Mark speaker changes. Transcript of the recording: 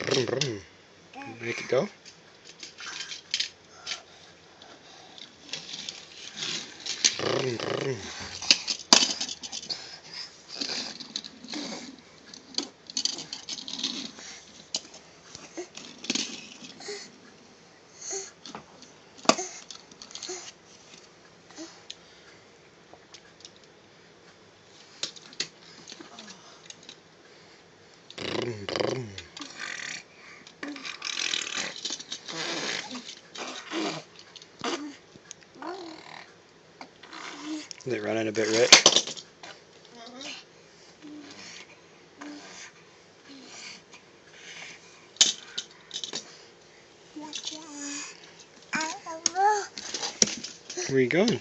Speaker 1: Make it go. Is it running a bit rich? Where are you going?